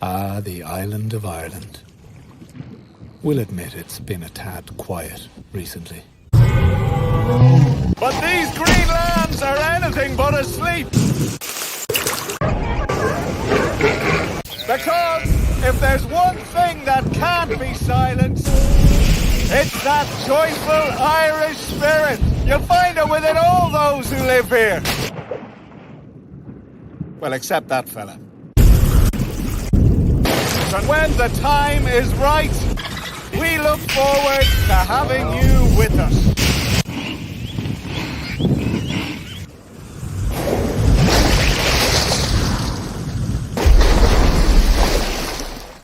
Ah, the island of Ireland. We'll admit it's been a tad quiet recently. But these green lambs are anything but asleep. Because if there's one thing that can't be silenced, it's that joyful Irish spirit. You'll find it within all those who live here. Well, except that fella. And when the time is right, we look forward to having you with us.